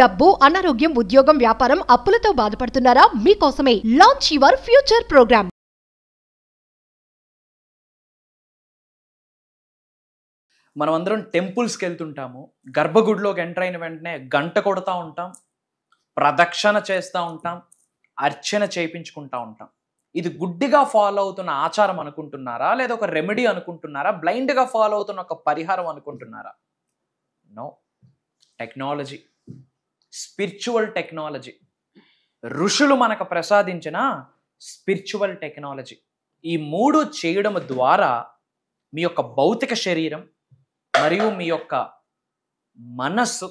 డబ్బు, అనారోగ్యం, ఉద్యోగం, వ్యాపారం, అప్పులతో బాధపడుతున్నారా? మీకోసమే లాంచ్ యువర్ ఫ్యూచర్ ప్రోగ్రామ్. మనమందరం టెంపుల్స్కి వెళ్తుంటాము. గర్భగుడిలోకి ఎంటర్ అయిన వెంటనే గంట కొడతా ఉంటాం, ప్రదక్షిణ చేస్తూ ఉంటాం, అర్చన చేయించుకుంటూ ఉంటాం. ఇది గుడ్డిగా ఫాలో అవుతున్న ఆచారం అనుకుంటున్నారా, లేదా ఒక రెమెడీ అనుకుంటున్నారా, బ్లైండ్గా ఫాలో అవుతున్న ఒక పరిహారం అనుకుంటున్నారా? నో. టెక్నాలజీ, స్పిరిచువల్ టెక్నాలజీ, ఋషులు మనకు ప్రసాదించిన స్పిరిచువల్ టెక్నాలజీ. ఈ మూడు చేయడం ద్వారా మీ యొక్క భౌతిక శరీరం మరియు మీ యొక్క మనస్సు,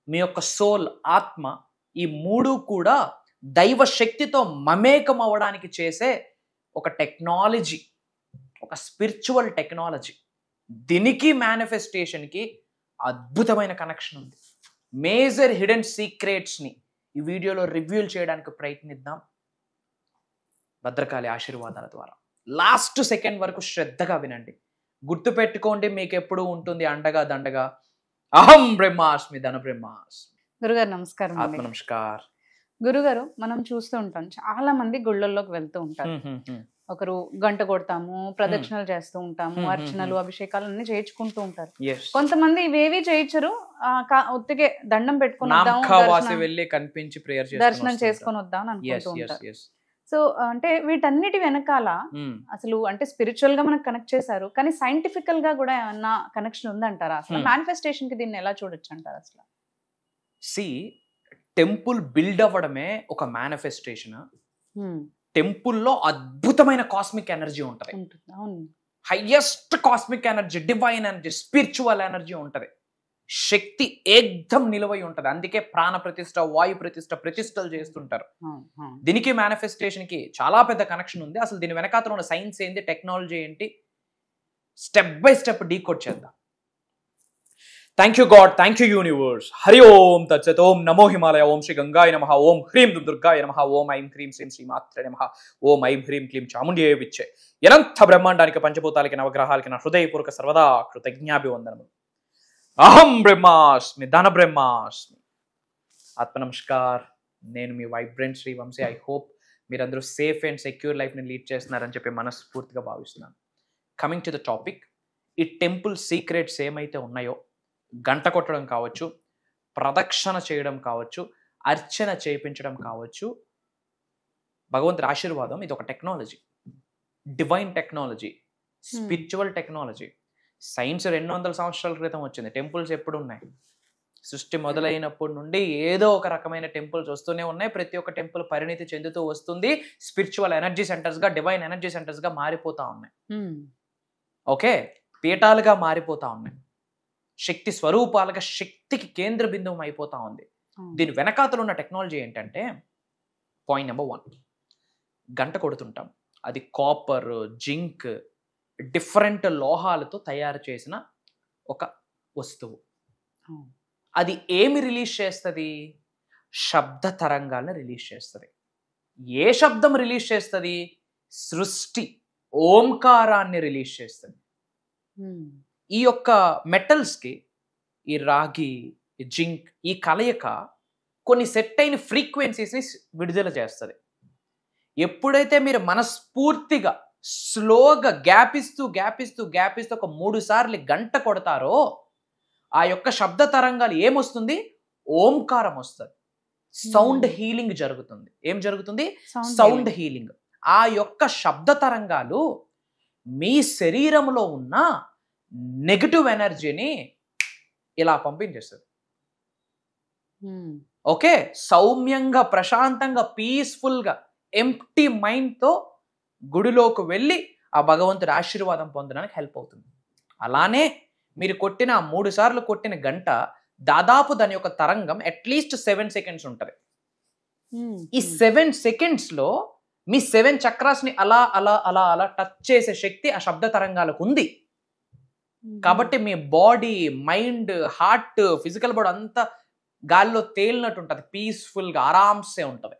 మీ యొక్క సోల్, ఆత్మ, ఈ మూడు కూడా దైవ శక్తితో మమేకం అవ్వడానికి చేసే ఒక టెక్నాలజీ, ఒక స్పిరిచువల్ టెక్నాలజీ. దీనికి మేనిఫెస్టేషన్కి అద్భుతమైన కనెక్షన్ ఉంది. మేజర్ హిడెన్ సీక్రెట్స్ని ఈ వీడియోలో రివ్యూల్ చేయడానికి ప్రయత్నిద్దాం భద్రకాళి ఆశీర్వాదాల ద్వారా. లాస్ట్ సెకండ్ వరకు శ్రద్ధగా వినండి. గుర్తుపెట్టుకోండి, మీకు ఎప్పుడు ఉంటుంది అండగా దండగా. అహం బ్రహ్మాస్మి, ధన బ్రహ్మాస్మి. గురుగారు నమస్కారం. ఆత్మ నమస్కార్. గురుగారు, మనం చూస్తూ ఉంటాం, చాలా మంది గుళ్ళల్లోకి వెళ్తూ ఉంటారు. ఒకరు గంట కొడతాము, ప్రదక్షిణలు చేస్తూ ఉంటాము, అర్చనలు, అభిషేకాలు అన్ని చేయించుకుంటూ ఉంటారు. కొంతమంది ఇవేవి చేయించరు, ఒత్తిగే దండం పెట్టుకుని దర్శనం చేసుకొని వద్దాం అని అనుకుంటూ ఉంటారు. సో అంటే వీటన్నిటి వెనకాల అసలు అంటే స్పిరిచువల్ గా మనకు కనెక్ట్ చేశారు, కానీ సైంటిఫికల్ గా కూడా ఏమన్నా కనెక్షన్ ఉందంటారా? అసలు మేనిఫెస్టేషన్ కి దీన్ని ఎలా చూడొచ్చు అంటారు? అసలు టెంపుల్ బిల్డ్ అవ్వడమే ఒక మేనిఫెస్టేషన్. టెంపుల్లో అద్భుతమైన కాస్మిక్ ఎనర్జీ ఉంటుంది, highest cosmic energy, divine energy, spiritual energy ఉంటుంది. శక్తి ఏకదం నిలవై ఉంటుంది. అందుకే ప్రాణ ప్రతిష్ఠ, వాయు ప్రతిష్ఠ, ప్రతిష్టలు చేస్తుంటారు. దీనికి మేనిఫెస్టేషన్ కి చాలా పెద్ద కనెక్షన్ ఉంది. అసలు దీని వెనకాతల ఉన్న సైన్స్ ఏంటి, టెక్నాలజీ ఏంటి, స్టెప్ బై స్టెప్ డీకోడ్ చేద్దాం. Thank you God, thank you universe. Hari ఓం తత్సత్. ఓం నమో హిమాలయ. ఓం శ్రీ గంగాయ నమః. ఓం హ్రీం దుర్గాయ నమః. ఓం ఐం హ్రీం శ్రీం శ్రీమాత్రే నమః. ఓం ఐం హ్రీం క్లీం చాముండియే విచ్చే. అనంత బ్రహ్మాండానికి, పంచభూతాలకి, నవగ్రహాలకి నా హృదయపూర్వక సర్వదా కృతజ్ఞాభివందనములు. అహం బ్రహ్మాస్మి, ధన బ్రహ్మాస్మి. ఆత్మ నమస్కార్. నేను మీ vibrant Sri Vamsi. I hope మీరందరూ సేఫ్ అండ్ సెక్యూర్ లైఫ్ని లీడ్ చేస్తున్నారని చెప్పి మనస్ఫూర్తిగా భావిస్తున్నాను. కమింగ్ టు ద టాపిక్, ఈ టెంపుల్ సీక్రెట్స్ ఏమైతే ఉన్నాయో, గంట కొట్టడం కావచ్చు, ప్రదక్షిణ చేయడం కావచ్చు, అర్చన చేయించడం కావచ్చు, భగవంతుడి ఆశీర్వాదం, ఇది ఒక technology, divine technology, spiritual technology. Science 200 సంవత్సరాల క్రితం వచ్చింది. టెంపుల్స్ ఎప్పుడు ఉన్నాయి? సృష్టి మొదలైనప్పటి నుండి ఏదో ఒక రకమైన టెంపుల్స్ వస్తూనే ఉన్నాయి. ప్రతి ఒక్క టెంపుల్ పరిణితి చెందుతూ వస్తుంది. స్పిరిచువల్ ఎనర్జీ సెంటర్స్గా, డివైన్ ఎనర్జీ సెంటర్స్గా మారిపోతూ ఉన్నాయి. ఓకే, పీఠాలుగా మారిపోతూ ఉన్నాయి. శక్తి స్వరూపాలుగా, శక్తికి కేంద్ర బిందువు అయిపోతూ ఉంది. దీని వెనకాతలు ఉన్న టెక్నాలజీ ఏంటంటే, పాయింట్ నెంబర్ 1, గంట కొడుతుంటాం. అది కాపర్, జింక్, డిఫరెంట్ లోహాలతో తయారు చేసిన ఒక వస్తువు. అది ఏమి రిలీజ్ చేస్తుంది? శబ్ద తరంగాలను రిలీజ్ చేస్తుంది. ఏ శబ్దం రిలీజ్ చేస్తుంది? సృష్టి ఓంకారాన్ని రిలీజ్ చేస్తుంది. ఈ యొక్క మెటల్స్కి, ఈ రాగి, జింక్, ఈ కలయిక కొన్ని సెట్ అయిన ఫ్రీక్వెన్సీస్ని విడుదల చేస్తుంది. ఎప్పుడైతే మీరు మనస్ఫూర్తిగా స్లోగా గ్యాపిస్తూ ఒక 3 సార్లు గంట కొడతారో, ఆ యొక్క శబ్ద తరంగాలు ఏమొస్తుంది? ఓంకారం వస్తుంది. సౌండ్ హీలింగ్ జరుగుతుంది. ఏం జరుగుతుంది? Sound healing. ఆ యొక్క శబ్ద తరంగాలు మీ శరీరంలో ఉన్న నెగటివ్ ఎనర్జీని ఇలా పంపించేస్తుంది. ఓకే, సౌమ్యంగా, ప్రశాంతంగా, పీస్ఫుల్గా, ఎంప్టీ మైండ్తో గుడిలోకి వెళ్ళి ఆ భగవంతుడి ఆశీర్వాదం పొందడానికి హెల్ప్ అవుతుంది. అలానే మీరు కొట్టిన 3 సార్లు కొట్టిన గంట, దాదాపు దాని యొక్క తరంగం అట్లీస్ట్ 7 సెకండ్స్ ఉంటుంది. ఈ 7 సెకండ్స్లో మీ 7 చక్రాస్ని అలా అలా అలా అలా టచ్ చేసే శక్తి ఆ శబ్ద తరంగాలకు ఉంది. కాబట్టి మీ body, mind, heart, physical body అంతా గాల్లో తేలినట్టు ఉంటుంది. పీస్ఫుల్గా, ఆరామ్సే ఉంటుంది.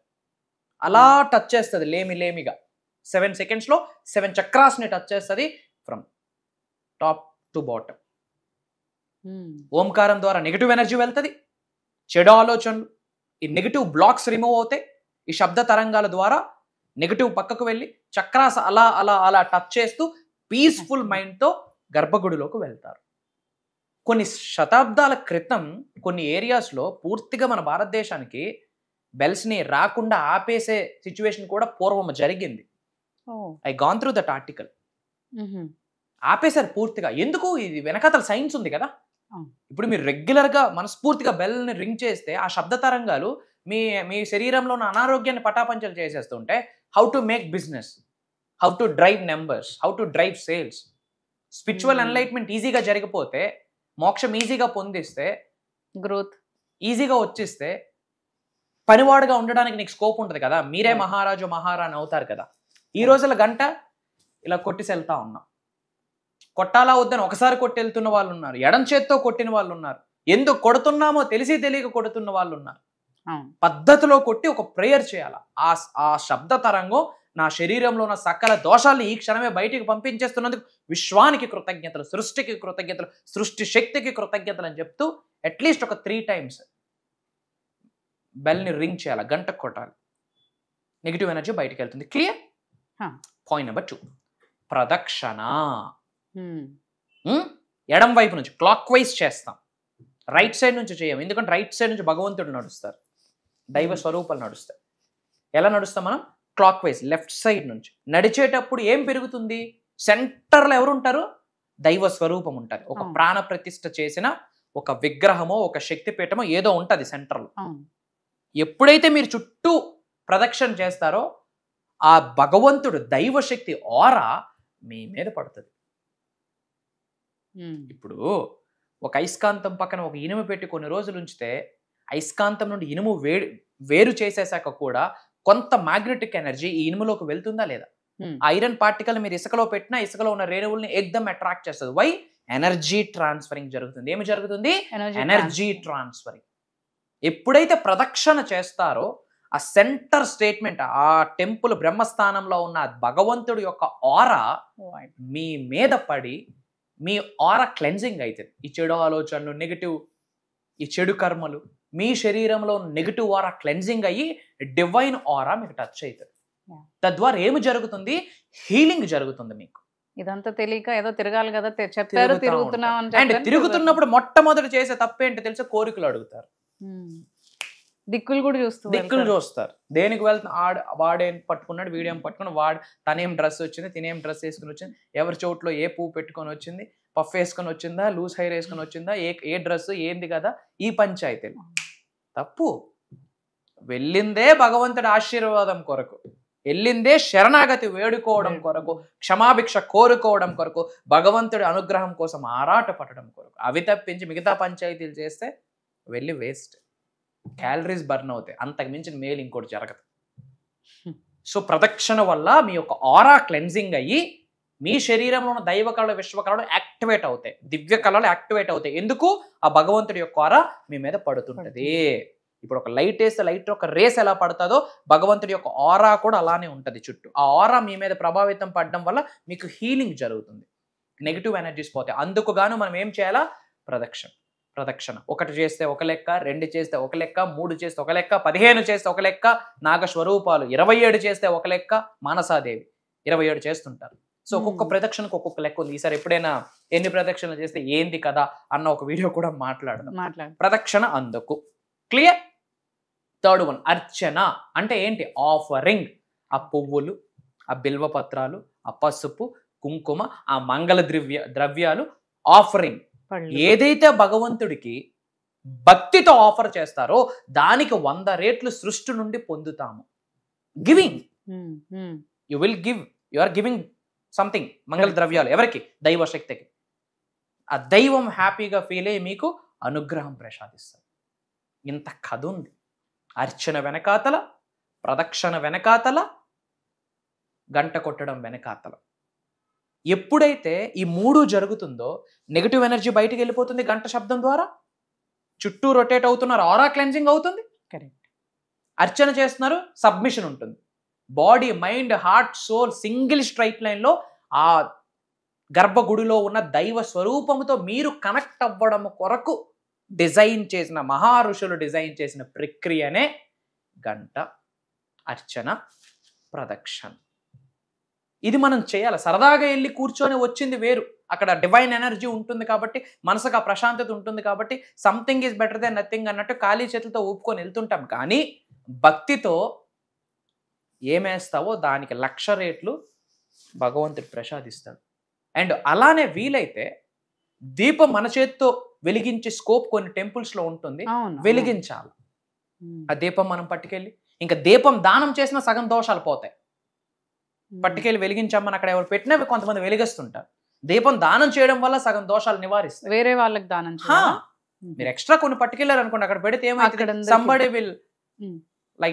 అలా టచ్ చేస్తుంది లేమిగా. 7 సెకండ్స్లో 7 చక్రాస్ని టచ్ చేస్తుంది, ఫ్రమ్ టాప్ టు బాటమ్. ఓంకారం ద్వారా నెగిటివ్ ఎనర్జీ వెళ్తుంది, చెడు ఆలోచనలు, ఈ నెగిటివ్ బ్లాక్స్ రిమూవ్ అవుతాయి. ఈ శబ్ద తరంగాల ద్వారా నెగిటివ్ పక్కకు వెళ్ళి చక్రాస్ అలా అలా అలా టచ్ చేస్తూ పీస్ఫుల్ మైండ్తో గర్భగుడిలోకి వెళ్తారు. కొన్ని శతాబ్దాల క్రితం కొన్ని ఏరియాస్లో పూర్తిగా మన భారతదేశానికి బెల్స్ని రాకుండా ఆపేసే సిచ్యువేషన్ కూడా పూర్వం జరిగింది. I gone through that article. ఆపేశారు పూర్తిగా. ఎందుకు? ఇది వెనకాతల సైన్స్ ఉంది కదా. ఇప్పుడు మీరు రెగ్యులర్గా మనస్ఫూర్తిగా బెల్ని రింగ్ చేస్తే ఆ శబ్ద తరంగాలు మీ శరీరంలో ఉన్న అనారోగ్యాన్ని పటాపంచలు చేసేస్తుంటే how to make business, how to drive numbers, how to drive sales, spiritual enlightenment ఈజీగా జరిగిపోతే, మోక్షం ఈజీగా పొందిస్తే, గ్రోత్ ఈజీగా వచ్చిస్తే పనివాడుగా ఉండడానికి నీకు స్కోప్ ఉంటుంది కదా. మీరే మహారాజు మహారాణి అవుతారు కదా. ఈ రోజుల గంట ఇలా కొట్టేసి వెళ్తా ఉన్నాం. కొట్టాలా వద్దని ఒకసారి కొట్టి వెళ్తున్న వాళ్ళు ఉన్నారు, ఎడం చేత్తో కొట్టిన వాళ్ళు ఉన్నారు, ఎందుకు కొడుతున్నామో తెలిసి తెలియక కొడుతున్న వాళ్ళు ఉన్నారు. పద్ధతిలో కొట్టి ఒక ప్రేయర్ చేయాలి. ఆ శబ్ద తరంగం నా శరీరంలో ఉన్న సకల దోషాలను ఈ క్షణమే బయటికి పంపించేస్తున్నందుకు విశ్వానికి కృతజ్ఞతలు, సృష్టికి కృతజ్ఞతలు, సృష్టి శక్తికి కృతజ్ఞతలు అని చెప్తూ అట్లీస్ట్ ఒక 3 times బెల్ని రింగ్ చేయాలి, గంట కొట్టాలి. నెగిటివ్ ఎనర్జీ బయటికి వెళ్తుంది. క్లియర్? పాయింట్ నెంబర్ 2, ప్రదక్షిణ. ఎడం వైపు నుంచి క్లాక్ వైజ్ చేస్తాం, రైట్ సైడ్ నుంచి చేయం. ఎందుకంటే రైట్ సైడ్ నుంచి భగవంతుడు నడుస్తారు, దైవ స్వరూపాలు నడుస్తాయి. ఎలా నడుస్తాం మనం? క్లాక్ వైజ్, లెఫ్ట్ సైడ్ నుంచి. నడిచేటప్పుడు ఏం పెరుగుతుంది? సెంటర్లో ఎవరు ఉంటారు? దైవ స్వరూపం ఉంటుంది. ఒక ప్రాణ ప్రతిష్ఠ చేసిన ఒక విగ్రహమో ఒక శక్తిపీఠమో ఏదో ఉంటుంది సెంటర్లో. ఎప్పుడైతే మీరు చుట్టూ ప్రదక్షిణ చేస్తారో ఆ భగవంతుడు దైవశక్తి ఆరా మీ మీద పడుతుంది. ఇప్పుడు ఒక అయస్కాంతం పక్కన ఒక ఇనుము పెట్టి కొన్ని రోజులు ఉంచితే అయస్కాంతం నుండి ఇనుము వేరు చేసేసాక కూడా కొంత మ్యాగ్నెటిక్ ఎనర్జీ ఈ ఇనుములోకి వెళ్తుందా లేదా? ఐరన్ పార్టికల్ మీరు ఇసుకలో పెట్టినా ఇసుకలో ఉన్న రేణువుల్ని ఏకదమ్ అట్రాక్ట్ చేస్తుంది. వై? ఎనర్జీ ట్రాన్స్ఫరింగ్ జరుగుతుంది. ఏమి జరుగుతుంది? Energy transferring. ఎప్పుడైతే ప్రదక్షిణ చేస్తారో ఆ సెంటర్ స్టేట్మెంట్, ఆ టెంపుల్ బ్రహ్మస్థానంలో ఉన్న భగవంతుడి యొక్క ఆరా మీ మీద పడి మీ ఆరా క్లెన్జింగ్ అవుతుంది. ఈ చెడు ఆలోచనలు, నెగిటివ్, ఈ చెడు కర్మలు, మీ శరీరంలో నెగిటివ్ ఆరా క్లెన్జింగ్ అయ్యి డివైన్ ఆరా మీకు టచ్ అవుతుంది. తద్వారా ఏమి జరుగుతుంది? హీలింగ్ జరుగుతుంది మీకు. ఇదంతా తెలియక ఏదో తిరగాలి కదా చెప్పారు, తిరుగుతున్నాం అంటే తిరుగుతున్నప్పుడు మొట్టమొదటి చేసే తప్పేంటి తెలుసా? కోరికలు అడుగుతారు, దిక్కులు కూడా చూస్తారు. దేనికి వెళ్తున్నా? వాడేం పట్టుకున్నాడు, వీడేం పట్టుకున్నాడు, తనేం డ్రెస్ వచ్చింది, తినేం డ్రెస్ వేసుకుని వచ్చింది, ఎవరి చోట్లో ఏ పువ్వు పెట్టుకొని వచ్చింది, పఫ్ వేసుకొని వచ్చిందా, లూజ్ హెయిర్ వేసుకొని వచ్చిందా, ఏ డ్రెస్ ఏంది కదా, ఈ పంచాయతీలు. తప్పు. వెళ్ళిందే భగవంతుడి ఆశీర్వాదం కొరకు, వెళ్ళిందే శరణాగతి వేడుకోవడం కొరకు, క్షమాభిక్ష కోరుకోవడం కొరకు, భగవంతుడి అనుగ్రహం కోసం ఆరాట పడడం కొరకు. అవి తప్పించి మిగతా పంచాయతీలు చేస్తే వెళ్ళి వేస్ట్, క్యాలరీస్ బర్న్ అవుతాయి. అంతకు మించిన మేలు ఇంకోటి జరగదు. సో ప్రదక్షిణ వల్ల మీ యొక్క ఆరా క్లెన్జింగ్ అయ్యి మీ శరీరంలో ఉన్న దైవ కళలు, విశ్వ కళలు యాక్టివేట్ అవుతాయి, దివ్య కళలు యాక్టివేట్ అవుతాయి. ఎందుకు? ఆ భగవంతుడి యొక్క ఆరా మీ మీద పడుతుంటది. ఇప్పుడు ఒక లైట్ వేస్తే లైట్ యొక్క రేస్ ఎలా పడుతుందో భగవంతుడి యొక్క ఆరా కూడా అలానే ఉంటుంది చుట్టూ. ఆ ఆరా మీ మీద ప్రభావితం పడడం వల్ల మీకు హీలింగ్ జరుగుతుంది, నెగిటివ్ ఎనర్జీస్ పోతాయి. అందుకు గాను మనం ఏం చేయాలా? ప్రదక్షిణ. 1 చేస్తే ఒక లెక్క, 2 చేస్తే ఒక లెక్క, 3 చేస్తే ఒక లెక్క, 15 చేస్తే ఒక లెక్క, నాగస్వరూపాలు 27 చేస్తే ఒక లెక్క, మానసాదేవి 27 చేస్తుంటారు. సో ఒక్కొక్క ప్రదక్షిణకు ఒక్కొక్క లెక్క ఉంది. ఈసారి ఎప్పుడైనా ఎన్ని ప్రదక్షిణలు చేస్తే ఏంది కదా అన్న ఒక వీడియో కూడా మాట్లాడదాం. ప్రదక్షిణ అందుకు. క్లియర్? 3rd one, అర్చన అంటే ఏంటి? ఆఫరింగ్. ఆ పువ్వులు, ఆ బిల్వపత్రాలు, ఆ పసుపు, కుంకుమ, ఆ మంగళ ద్రవ్యాలు ఆఫరింగ్. ఏదైతే భగవంతుడికి భక్తితో ఆఫర్ చేస్తారో దానికి 100 రెట్లు సృష్టి నుండి పొందుతాము. Giving, you will give, you are giving something. మంగళ ద్రవ్యాలు ఎవరికి? దైవశక్తికి. ఆ దైవం హ్యాపీగా ఫీల్ అయ్యి మీకు అనుగ్రహం ప్రసాదిస్తారు. ఇంత కథ ఉంది. అర్చన వెనకాతల, ప్రదక్షిణ వెనకాతల, గంట కొట్టడం వెనకాతల. ఎప్పుడైతే ఈ 3 జరుగుతుందో నెగిటివ్ ఎనర్జీ బయటికి వెళ్ళిపోతుంది. గంట శబ్దం ద్వారా చుట్టూ రొటేట్ అవుతున్నారు, ఆరా క్లెన్జింగ్ అవుతుంది. కరెక్ట్. అర్చన చేస్తున్నారు, సబ్మిషన్ ఉంటుంది. Body, mind, heart, soul single straight లైన్లో ఆ గర్భగుడిలో ఉన్న దైవ స్వరూపముతో మీరు కనెక్ట్ అవ్వడం కొరకు డిజైన్ చేసిన మహా ఋషులు డిజైన్ చేసిన ప్రక్రియనే గంట, అర్చన, ప్రదక్షిణ. ఇది మనం చేయాలి. సరదాగా వెళ్ళి కూర్చొని వచ్చింది వేరు, అక్కడ డివైన్ ఎనర్జీ ఉంటుంది కాబట్టి, మనసుకు ఆ ప్రశాంతత ఉంటుంది కాబట్టి something is better than nothing అన్నట్టు ఖాళీ చేతులతో ఊపుకొని వెళ్తుంటాం. కానీ భక్తితో ఏమేస్తావో దానికి 1,00,000 రెట్లు భగవంతుడు ప్రసాదిస్తాడు. అండ్ అలానే వీలైతే దీపం మన చేతితో వెలిగించే స్కోప్ కొన్ని టెంపుల్స్ లో ఉంటుంది, వెలిగించాలి. ఆ దీపం మనం పట్టుకెళ్ళి, ఇంకా దీపం దానం చేసిన సగం దోషాలు పోతాయి. పట్టుకెళ్ళి వెలిగించామని అక్కడ ఎవరు పెట్టినవి కొంతమంది వెలిగిస్తుంటారు. దీపం దానం చేయడం వల్ల సగం దోషాలు నివారిస్తాయి. వేరే వాళ్ళకి దానం మీరు ఎక్స్ట్రా కొన్ని పట్టుకెళ్ళారు అనుకోండి, అక్కడ పెడితే ఏమైంది, somebody will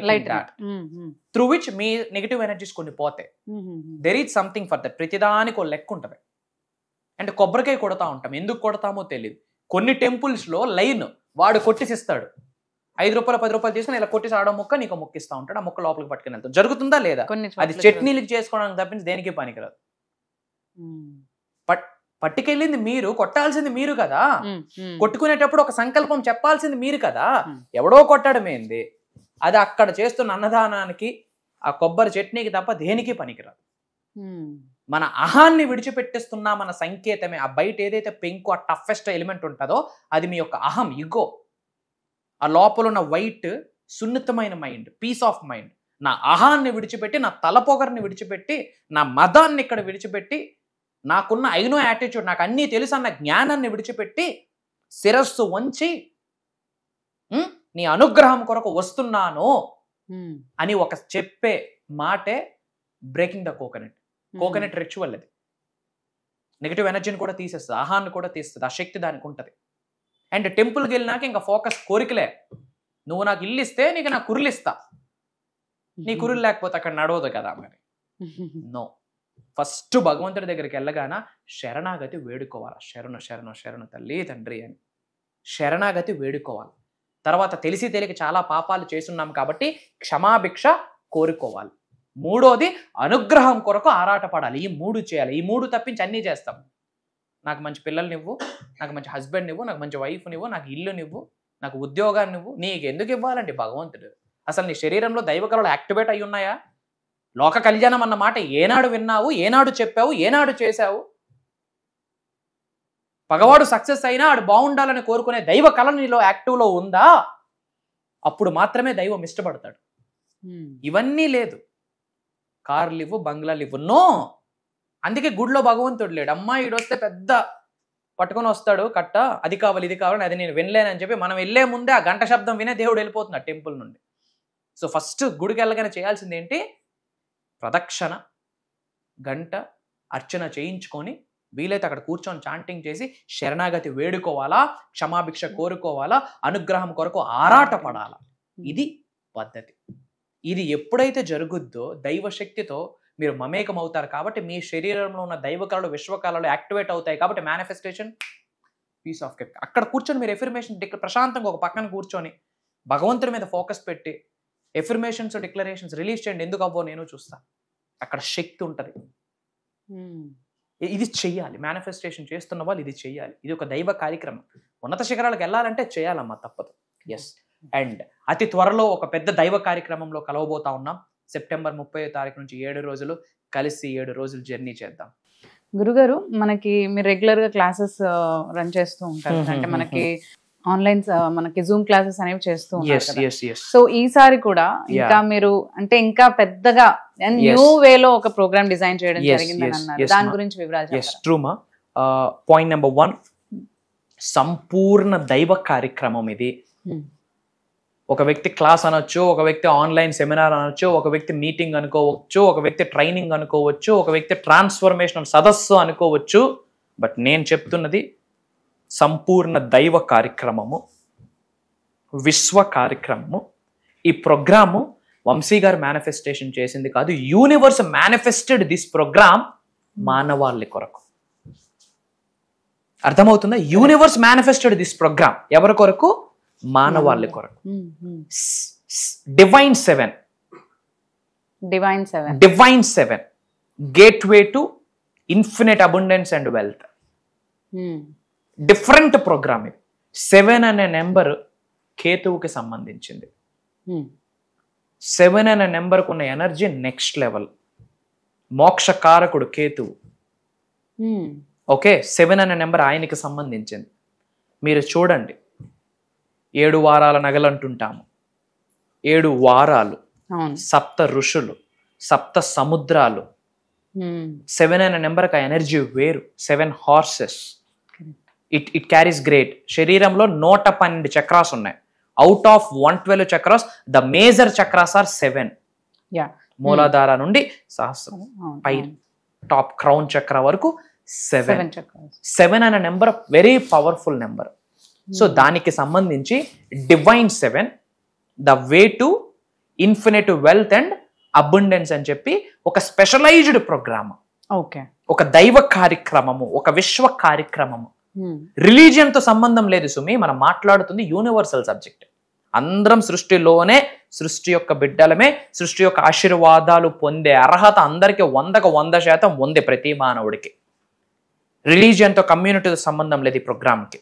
light that, through which me negative energies కొన్ని పోతాయి. There is something for that. ప్రతిదానికి ఒక లెక్క ఉంటుంది. అంటే కొబ్బరికాయ కొడతా ఉంటాం, ఎందుకు కొడతామో తెలియదు. కొన్ని టెంపుల్స్ లో లైన్ వాడు కొట్టిసిస్తాడు, 5 రూపాయలు 10 రూపాయలు తీసుకుని ఇలా కొట్టేసి ఆడో మొక్క నీకు మొక్కిస్తా ఉంటాడు. ఆ మొక్క లోపలికి పట్టుకుని వెళ్తాం. జరుగుతుందా లేదా? అది చట్నీలకి చేసుకోవడానికి తప్పించి దేనికి పనికిరాదు. పట్టుకెళ్ళింది మీరు, కొట్టాల్సింది మీరు కదా. కొట్టుకునేటప్పుడు ఒక సంకల్పం చెప్పాల్సింది మీరు కదా. ఎవడో కొట్టడమేంది, అది అక్కడ చేస్తున్న అన్నదానానికి ఆ కొబ్బరి చట్నీకి తప్ప దేనికి పనికిరాదు. మన అహాన్ని విడిచిపెట్టేస్తున్నా మన సంకేతమే. ఆ బయట ఏదైతే పెంకు, ఆ టఫెస్ట్ ఎలిమెంట్ ఉంటుందో అది మీ యొక్క అహం, ఇగో. ఆ లోపల ఉన్న వైట్ సున్నితమైన మైండ్, పీస్ ఆఫ్ మైండ్. నా అహాన్ని విడిచిపెట్టి, నా తలపొగర్ని విడిచిపెట్టి, నా మదాన్ని ఇక్కడ విడిచిపెట్టి, నాకున్న ఐనో యాటిట్యూడ్, నాకు అన్నీ తెలుసు అన్న జ్ఞానాన్ని విడిచిపెట్టి శిరస్సు వంచి నీ అనుగ్రహం కొరకు వస్తున్నాను అని ఒక చెప్పే మాటే breaking the coconut. Coconut ritual అది. నెగిటివ్ ఎనర్జీని కూడా తీసేస్తుంది, ఆహాన్ని కూడా తీస్తుంది. ఆ శక్తి దానికి ఉంటుంది. అండ్ టెంపుల్కి వెళ్ళినాక ఇంకా ఫోకస్ కోరికలే. నువ్వు నాకు ఇల్లు ఇస్తే నీకు నా కురులు ఇస్తా, నీ కురులు లేకపోతే అక్కడ నడవదు కదా మరి. నో, ఫస్ట్ భగవంతుడి దగ్గరికి వెళ్ళగాన శరణాగతి వేడుకోవాలి. శరణు శరణు శరణు తల్లి తండ్రి అని శరణాగతి వేడుకోవాలి. తర్వాత తెలిసి తెలియక చాలా పాపాలు చేస్తున్నాం కాబట్టి క్షమాభిక్ష కోరుకోవాలి. మూడోది అనుగ్రహం కొరకు ఆరాటపడాలి. ఈ 3 చేయాలి. ఈ 3 తప్పించి అన్నీ చేస్తాం. నాకు మంచి పిల్లల్ని ఇవ్వు, నాకు మంచి హస్బెండ్ ఇవ్వు, నాకు మంచి వైఫ్ని ఇవ్వు, నాకు ఇల్లుని ఇవ్వు, నాకు ఉద్యోగాన్ని ఇవ్వు. నీకు ఎందుకు ఇవ్వాలండి భగవంతుడు? అసలు నీ శరీరంలో దైవకళలు యాక్టివేట్ అయి ఉన్నాయా? లోక కళ్యాణం అన్న మాట ఏనాడు విన్నావు, ఏనాడు చెప్పావు, ఏనాడు చేశావు? పగవాడు సక్సెస్ అయినా ఆడు బాగుండాలని కోరుకునే దైవ కళ నీలో యాక్టివ్లో ఉందా? అప్పుడు మాత్రమే దైవం ఇష్టపడతాడు. ఇవన్నీ లేదు. కార్లు ఇవ్వు, బంగ్లాలు ఇవ్వు, నో. అందుకే గుడిలో భగవంతుడు లేడు. అమ్మాయి వస్తే పెద్ద పట్టుకొని వస్తాడు కట్ట, అది కావాలి ఇది కావాలి, అది నేను వినలేనని చెప్పి మనం వెళ్ళే ముందే ఆ గంట శబ్దం వినే దేవుడు వెళ్ళిపోతున్నాడు టెంపుల్ నుండి. సో ఫస్ట్ గుడికి వెళ్ళగానే చేయాల్సింది ఏంటి? ప్రదక్షిణ, గంట, అర్చన చేయించుకొని వీలైతే అక్కడ కూర్చొని చాంటింగ్ చేసి శరణాగతి వేడుకోవాలా, క్షమాభిక్ష కోరుకోవాలా, అనుగ్రహం కొరకు ఆరాటపడాలా. ఇది పద్ధతి. ఇది ఎప్పుడైతే జరుగుద్దో దైవశక్తితో మీరు మమేకం అవుతారు. కాబట్టి మీ శరీరంలో ఉన్న దైవ కళలు, విశ్వకళలు యాక్టివేట్ అవుతాయి. కాబట్టి మేనిఫెస్టేషన్, పీస్ ఆఫ్ కేక్. అక్కడ కూర్చొని మీరు ఎఫర్మేషన్ ప్రశాంతంగా ఒక పక్కన కూర్చొని భగవంతుడి మీద ఫోకస్ పెట్టి ఎఫర్మేషన్స్, డిక్లరేషన్స్ రిలీజ్ చేయండి. ఎందుకు అవ్వో నేను చూస్తా. అక్కడ శక్తి ఉంటుంది. ఇది చెయ్యాలి. మేనిఫెస్టేషన్ చేస్తున్న వాళ్ళు ఇది చెయ్యాలి. ఇది ఒక దైవ కార్యక్రమం. ఉన్నత శిఖరాలకు వెళ్ళాలంటే చేయాలమ్మా, తప్పదు. ఎస్. అండ్ అతి త్వరలో ఒక పెద్ద దైవ కార్యక్రమంలో కలవబోతా ఉన్నాం. సెప్టెంబర్ 30వ తారీఖు నుంచి 7 రోజులు కలిసి 7 రోజులు జర్నీ చేద్దాం. గురుగారు, మనకి మీరు రెగ్యులర్ గా క్లాసెస్ రన్ చేస్తూ ఉంటారు. అంటే మనకి ఆన్లైన్ మనకి జూమ్ క్లాసెస్ అనేవి చేస్తూ ఉంటారు. సో ఈసారి కూడా ఇంకా మీరు అంటే ఇంకా పెద్దగా న్యూ వేలో ఒక ప్రోగ్రామ్ డిజైన్ చేయడం జరిగిందని అన్నారు. దాని గురించి వివరాలు చెప్పండి. పాయింట్ నెంబర్ 1, సంపూర్ణ దైవ కార్యక్రమం ఇది. ఒక వ్యక్తి క్లాస్ అనొచ్చు, ఒక వ్యక్తి ఆన్లైన్ సెమినార్ అనొచ్చు, ఒక వ్యక్తి మీటింగ్ అనుకోవచ్చు, ఒక వ్యక్తి ట్రైనింగ్ అనుకోవచ్చు, ఒక వ్యక్తి ట్రాన్స్ఫర్మేషనల్ సదస్సు అనుకోవచ్చు. బట్ నేను చెప్తున్నది సంపూర్ణ దైవ కార్యక్రమము, విశ్వ కార్యక్రమము. ఈ ప్రోగ్రాము వంశీ గారు మేనిఫెస్టేషన్ చేసింది కాదు. యూనివర్స్ మేనిఫెస్టెడ్ దిస్ ప్రోగ్రామ్ మానవాళి కొరకు. అర్థమవుతుందా? యూనివర్స్ మేనిఫెస్టెడ్ దిస్ ప్రోగ్రామ్ ఎవరి కొరకు? మానవాళి కొరకు. Divine 7 gateway to infinite abundance and wealth. Different program ఇది. 7 అనే నెంబర్ కేతువుకి సంబంధించింది. 7 అనే నెంబర్కు ఉన్న ఎనర్జీ నెక్స్ట్ లెవెల్. మోక్షకారకుడు కేతువు. ఓకే, 7 అనే నెంబర్ ఆయనకి సంబంధించింది. మీరు చూడండి, 7 వారాల నగలు అంటుంటాము. 7 వారాలు, 7 ఋషులు, 7 సముద్రాలు. 7 అనే నెంబర్కి ఆ ఎనర్జీ వేరు. 7 హార్సెస్. It carries great. శరీరంలో 112 చక్రాస్ ఉన్నాయి. Out of 112 chakras, the major chakras are 7. మూలాధార నుండి సహస్రం పై టాప్ క్రౌన్ చక్ర వరకు 7. 7 అనే number very powerful number. So దానికి సంబంధించి divine 7, the way to infinite wealth and abundance అని చెప్పి ఒక స్పెషలైజ్డ్ ప్రోగ్రామ్, ఒక దైవ కార్యక్రమము, ఒక విశ్వ కార్యక్రమము. రిలీజియన్ తో సంబంధం లేదు సుమి. మనం మాట్లాడుతుంది యూనివర్సల్ సబ్జెక్ట్. అందరం సృష్టిలోనే, సృష్టి యొక్క బిడ్డలమే. సృష్టి యొక్క ఆశీర్వాదాలు పొందే అర్హత అందరికి 100% ఉంది ప్రతి మానవుడికి. రిలీజియన్ తో, కమ్యూనిటీతో సంబంధం లేదు ఈ ప్రోగ్రామ్కి.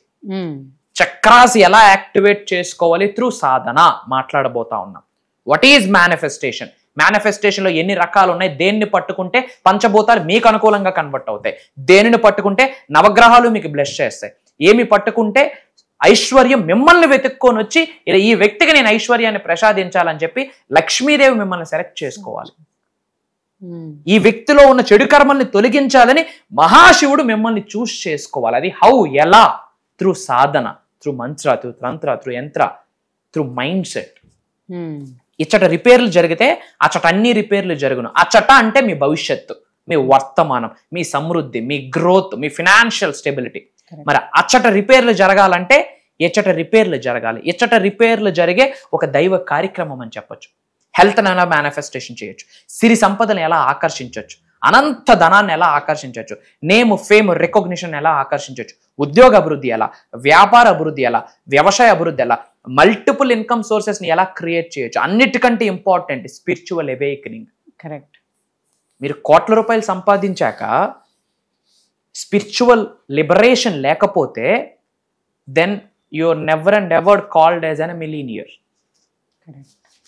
చక్రాస్ ఎలా యాక్టివేట్ చేసుకోవాలి త్రూ సాధన మాట్లాడబోతా ఉన్నాం. What is manifestation? మేనిఫెస్టేషన్ లో ఎన్ని రకాలు ఉన్నాయి? దేన్ని పట్టుకుంటే పంచభూతాలు మీకు అనుకూలంగా కన్వర్ట్ అవుతాయి, దేనిని పట్టుకుంటే నవగ్రహాలు మీకు బ్లెస్ చేస్తాయి, ఏమి పట్టుకుంటే ఐశ్వర్యం మిమ్మల్ని వెతుక్కొని వచ్చి ఈ వ్యక్తికి నేను ఐశ్వర్యాన్ని ప్రసాదించాలని చెప్పి లక్ష్మీదేవి మిమ్మల్ని సెలెక్ట్ చేసుకోవాలి. ఈ వ్యక్తిలో ఉన్న చెడు కర్మల్ని తొలగించాలని మహాశివుడు మిమ్మల్ని చూస్ చేసుకోవాలి. అది హౌ, ఎలా? త్రూ సాధన, త్రూ మంత్ర, త్రూ తంత్ర, త్రూ యంత్ర, త్రూ మైండ్ సెట్. ఇచ్చట రిపేర్లు జరిగితే అచ్చట అన్ని రిపేర్లు జరుగును. అచ్చట అంటే మీ భవిష్యత్తు, మీ వర్తమానం, మీ సమృద్ధి, మీ గ్రోత్, మీ ఫినాన్షియల్ స్టెబిలిటీ. మరి అచ్చట రిపేర్లు జరగాలంటే ఎచ్చట రిపేర్లు జరగాలి. ఎచ్చట రిపేర్లు జరిగే ఒక దైవ కార్యక్రమం అని చెప్పొచ్చు. హెల్త్ని ఎలా మేనిఫెస్టేషన్ చేయొచ్చు, సిరి సంపదను ఎలా ఆకర్షించవచ్చు, అనంత ధనాన్ని ఎలా ఆకర్షించవచ్చు, నేమ్, ఫేమ్, రికగ్నిషన్ ఎలా ఆకర్షించవచ్చు, ఉద్యోగ అభివృద్ధి ఎలా, వ్యాపార అభివృద్ధి ఎలా, వ్యవసాయ అభివృద్ధి ఎలా, మల్టిపుల్ ఇన్కమ్ సోర్సెస్ ని ఎలా క్రియేట్ చేయొచ్చు. అన్నిటికంటే ఇంపార్టెంట్ స్పిరిచువల్ అవేకనింగ్. కరెక్ట్. మీరు కోట్ల రూపాయలు సంపాదించాక స్పిరిచువల్ లిబరేషన్ లేకపోతే then you're never and ever called as an millionaire.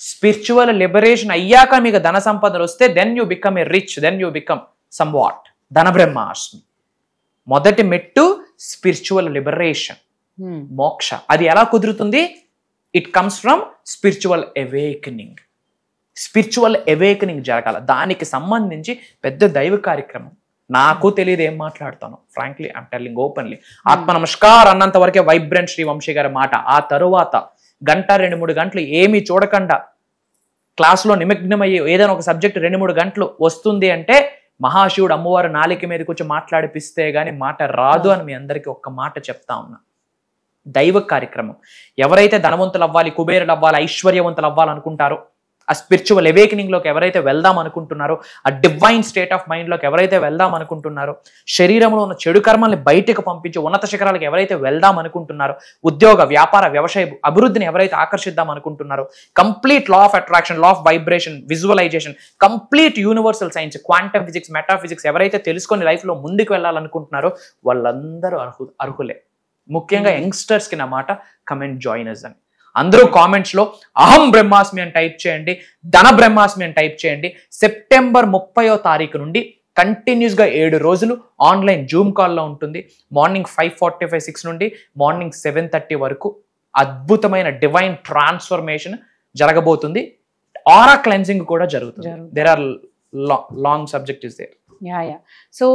Spiritual liberation అయ్యాక మీకు ధన సంపదలు వస్తే then you become a rich, then you become somewhat. ధన బ్రహ్మాస్మి. మొదటి మెట్టు స్పిరిచువల్ లిబరేషన్, మోక్ష. అది ఎలా కుదురుతుంది? It comes from spiritual awakening. Spiritual awakening జరగాల. దానికి సంబంధించి పెద్ద దైవ కార్యక్రమం. నాకు తెలియదు ఏం మాట్లాడతాను, ఫ్రాంక్లీ ఐఎమ్ టెల్లింగ్ ఓపెన్లీ. ఆత్మ నమస్కార్ అన్నంత వరకే వైబ్రెంట్ శ్రీ వంశీ గారి మాట. ఆ తరువాత 1-2-3 గంటలు ఏమీ చూడకుండా క్లాసులో నిమగ్నమయ్యి ఏదైనా ఒక సబ్జెక్ట్ 2-3 గంటలు వస్తుంది అంటే మహాశివుడు అమ్మవారు నాలిక మీద కూర్చొని మాట్లాడిపిస్తే గానీ మాట రాదు అని మీ అందరికీ ఒక్క మాట చెప్తా ఉన్నా. దైవ కార్యక్రమం. ఎవరైతే ధనవంతులు అవ్వాలి, కుబేరులు అవ్వాలి, ఐశ్వర్యవంతులు అవ్వాలనుకుంటారో, ఆ స్పిరిచువల్ అవేకనింగ్ లోకి ఎవరైతే వెళ్దాం అనుకుంటున్నారో, ఆ డివైన్ స్టేట్ ఆఫ్ మైండ్ లోకి ఎవరైతే వెళ్దాం అనుకుంటున్నారో, శరీరంలో ఉన్న చెడు కర్మల్ని బయటకు పంపించి ఉన్నత శిఖరాలకు ఎవరైతే వెళ్దాం అనుకుంటున్నారో, ఉద్యోగ, వ్యాపార, వ్యవసాయ అభివృద్ధిని ఎవరైతే ఆకర్షిద్దాం అనుకుంటున్నారో, complete law of attraction, law of vibration, visualisation, complete universal science, quantum physics, metaphysics ఎవరైతే తెలుసుకొని లైఫ్ లో ముందుకు వెళ్ళాలనుకుంటున్నారో వాళ్ళందరూ అర్హులే. ముఖ్యంగా యంగ్స్టర్స్ కి నా మాట, కమెంట్ జాయినర్స్ అని. అందరూ కామెంట్స్ లో అహం బ్రహ్మాస్మి అని టైప్ చేయండి, ధన బ్రహ్మాస్మి అని టైప్ చేయండి. సెప్టెంబర్ 30వ తారీఖు నుండి కంటిన్యూస్ గా 7 రోజులు ఆన్లైన్ జూమ్ కాల్లో ఉంటుంది. మార్నింగ్ 5:45-6 నుండి మార్నింగ్ 7:30 వరకు అద్భుతమైన డివైన్ ట్రాన్స్ఫర్మేషన్ జరగబోతుంది. ఆరా క్లెన్సింగ్ కూడా జరుగుతుంది. There are long subject is there. So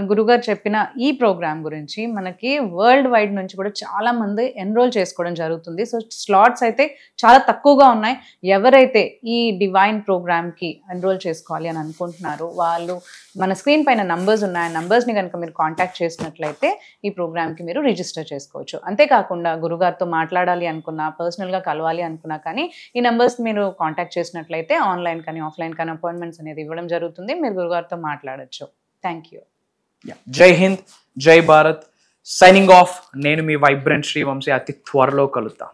గురుగారు చెప్పిన ఈ ప్రోగ్రామ్ గురించి మనకి వరల్డ్ వైడ్ నుంచి కూడా చాలా మంది ఎన్రోల్ చేసుకోవడం జరుగుతుంది. సో స్లాట్స్ అయితే చాలా తక్కువగా ఉన్నాయి. ఎవరైతే ఈ డివైన్ ప్రోగ్రామ్కి ఎన్రోల్ చేసుకోవాలి అని అనుకుంటున్నారో వాళ్ళు మన స్క్రీన్ పైన నంబర్స్ ఉన్నాయి. ఆ నంబర్స్ని కనుక మీరు కాంటాక్ట్ చేసినట్లయితే ఈ ప్రోగ్రామ్కి మీరు రిజిస్టర్ చేసుకోవచ్చు. అంతేకాకుండా గురుగారితో మాట్లాడాలి అనుకున్నా, పర్సనల్గా కలవాలి అనుకున్నా కానీ ఈ నంబర్స్ మీరు కాంటాక్ట్ చేసినట్లయితే ఆన్లైన్ కానీ ఆఫ్లైన్ కానీ అపాయింట్మెంట్స్ అనేది ఇవ్వడం జరుగుతుంది. మీరు గురుగారితో మాట్లాడచ్చు. Thank you. జై హింద్, జై భారత్. Signing off. నేను మీ వైబ్రెంట్ శ్రీ వంశీ. అతి త్వరలో కలుద్దాం.